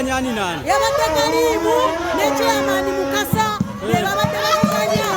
Nyani nani? Yabate karibu necho ya mani mukasa yabate bakanya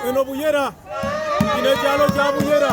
Eno buyera ine jalo ja buyera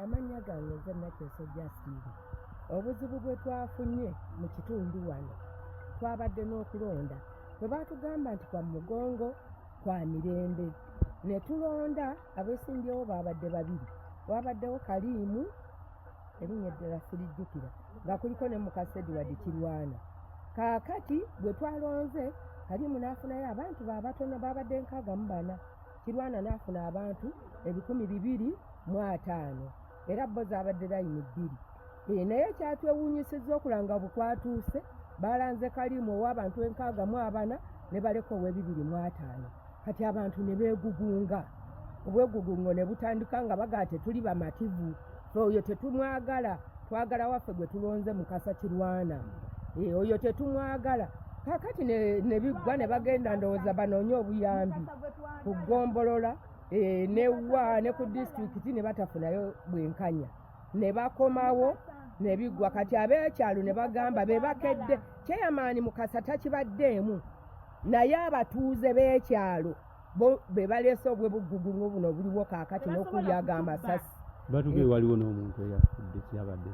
Amanya gange nze Nateso Justine. Obuzibu bwe twafunye mu kitundu wano twabadde n'okulonda bwe baatugamba nti kwa mugongo kwa mirembe ne tulonda abeesimbyewo baabadde babiri wabaddewo Kaliimu erinnya eddala sirijjukira nga kuliko ne Mukasa Edward Kirwana. Kaakati bwe twalonze Kaliimu n'afunayo abantu baabatono baabadde 64 Kirwana n'afuna abantu 250 era bo zaabadde layini 2 naye kyatwewuunyisizza okulanga bukwatuuse balanze Kaliimu ow'abantu 64 ne baleka ow'e250 kati abantu ne beegugunga obwegugungo ne butandika nga bagaa tetuli bamativu oyo tetumwagala twagala waffe gwe tulonze Mukasa Kirwana oyo tetumwagala. Kakati ne biggwa ne bagenda ndowooza banoonye obuyambi ku Ggombolola newa ne ku disitulikiti ne batafunayo bwenkanya ne bakomawo ne biggwa kati ab'ekyalo ne bagamba be bakedde kyeyamaani Mukasa takibaddeemu naye abatuuze b'ekyalo bo be baleese obwebugugungu buno buliwo kaakati n'okulyaga amasasi. Batuge waliwo n'omuntu eyafudde kyabadde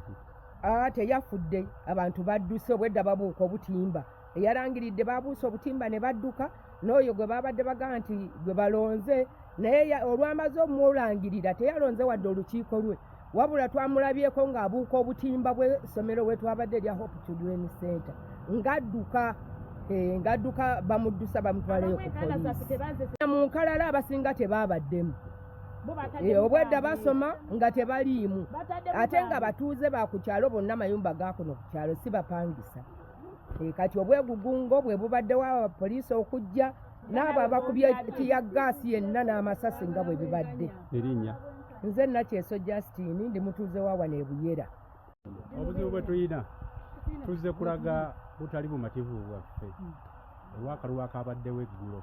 teyafudde abantu badduse obwedda babuuka obutimba eyalangiridde babuusa obutimba ne badduka n'oyo gwe babadde bagaa nti gwe balonze naye olwamaze omulangirira teyalonze wadde olukiiko lwe wabula twamulabyeko ng'abuuka obutimba bw'essomero we twabadde erya Hope Children Center ng'adduka bamuddusa bamutwaleyo ku poliisi mu nkalala abasinga tebabaddemu obwedda basoma nga tebaliimu ate nga batuuze bakukyalo bonna mayumba gakuno ku kyalo si bapangisa kati obwegugungo bwe bubaddewo abapoliisi okujja n'abo abakubye tiya gaasi yenna n'amasasi nga bwe bibadde. Erinnya nze Nakyeso Justine ndi mutuuze wa wano e Buyera. Obuzibu bwe tulina tuzze kulaga butali bumativu bwaffe olw'akalulu akabaddewo eggulo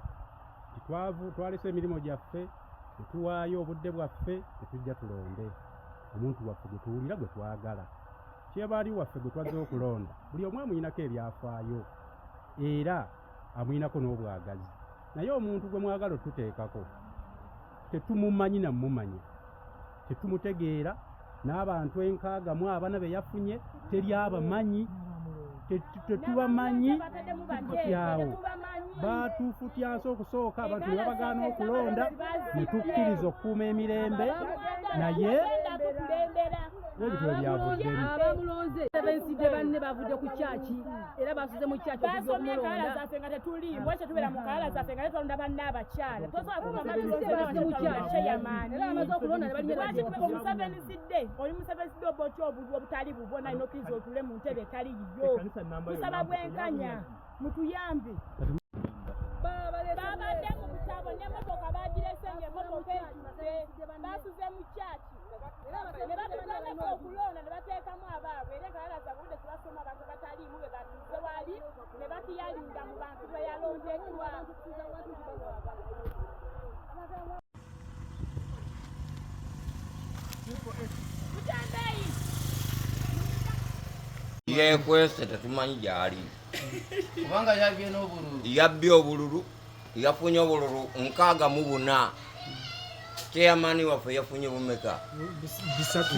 twalese emirimu gyaffe netuwaayo obudde bwaffe netujja tulonde omuntu waffe gwe tuwulira gwe twagala kyebaali waffe gwe twazze okulonda buli omu amuyinako ebyafaayo era amuyinako n'obwagazi naye omuntu gwe mwagala otuteekako tetumumanyi namumanya tetumutegeera n'abantu 6 abana be yafunye teri abamanyi tetubamanyi tutyawo batufutyansa okusooka abantu ne babagaana okulonda ne tukkiriza okukuuma emirembe naye ebitwe byavuddemu abamulonze bensidde banne bavudde ku kyaki era basuze mu kyaki basomye kala zaffe nga tetuliimu ekyo tubeera mu kala zaffe nga tetulonda banne abakyala amaze okulonda ne balinye omusevensidde oli musevensidde obotya obululu obutali bubwo nalina okkiriza otule mu ntebe etali yiyo tusaba bwenkanya mutuyambe babadde mu butabo n'emmotoka bagirese ng'emmotoka ekise basuze mu kyaki ne batandika okulonda ne bateekamu abaabwe era enkalala zabudde tebasoma abantu bataliimu be batuze wali ne batiyalinda mu bantu be yalondeddwa yekwese tetumanyi gyali kubanga yabbye obululu yafunye obululu 64 chairmani waffe yafunye bumeka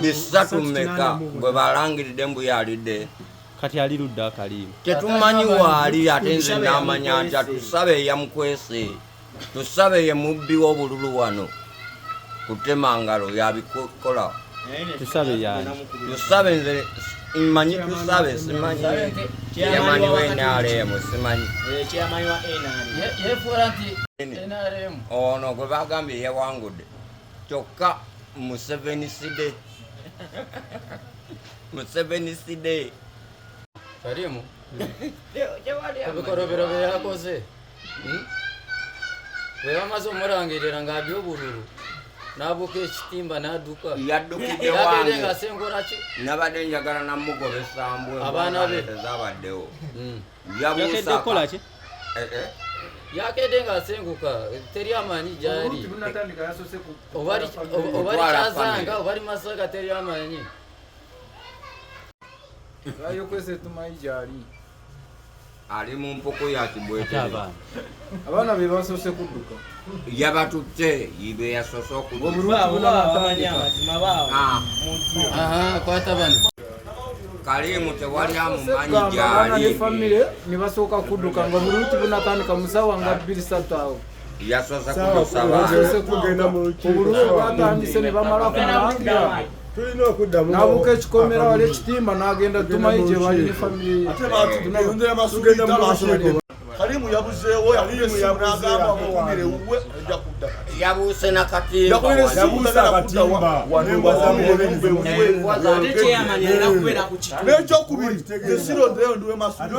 bisatu mmeka bwe balangiridde mbu yalidde kati ali ludda akalimu tetumanyi waali ate nze n'amanya nti tusabe yamukwese tusabe ye mubbi w'obululu wano kutema ngalo yabikola tusabe yani tusabe nze Imanyi tusabe simanyi chairman wa NRM simanyi chairman wa NRM yefuranti NRM ono gwe bagambye yawangudde kyokka Museveni side karimu abikorobero byakoze bamaze omurangirira ngabyo obululu nabuka ekitimba naduka yaddukidde wange ngasenkoraki nabadde njagala namugoba esambwe abaana be tezabaddewo yakedde kukolaki yakedde ngasenguka teri amanyi gyali obali kyazanga obali masaka teri amanyi yayokwese tumanyi gyali ali mu mpoko ya kibwetere abaana be basose kudduka yabatutte ibe yasoose kwata bano kalimu tewali amumanyi gyali famire ne basooka kudduka nga buluti bunatandika musawa nga 2-3 awo yasoose kumusaba obululu bwatandise ne bamala kumulangira tulina okuddamu nabuka ekikomera wali ekitimba n'agenda tumanyi gye bali ne famire Kalimu yabuzeewo n'agamba mukumire uwe ejja kudda yabuuse nakatimba n'ekyokubiri esirondeyo ndiwe masudde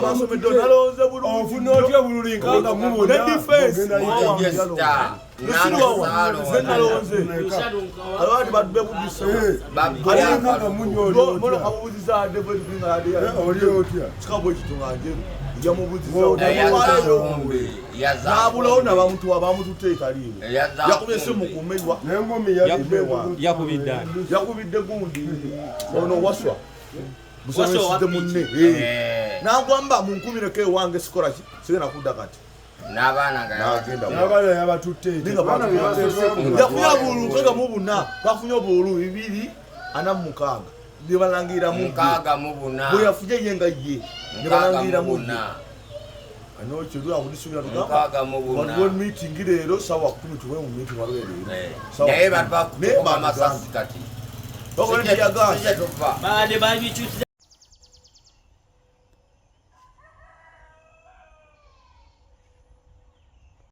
basomedde nalonze bulunginedifensi abandi badde budisekabubuziza kikabwe kitunganjeru yamubuzizanabulawo nabamututeekalimu yakubye esimu kumewa yakubidde gundi ono waswa busomeside munne nagwamba munkumireko ewange sikolaki sigenda kudda kati n'abaana yabatutte yafunye obululu kega mu buna bafunye obululu 246 ne balangira mu mukaaga mu buna bwe yafunye yenga ye ne balangira mu ano chiru akudisuubira mukaaga mu buna waliwo meeting leero sawa 10 tuwe mu meeting waliwo leero naye batu bakutuba amasasi kati bakolera yaga baade babikyukira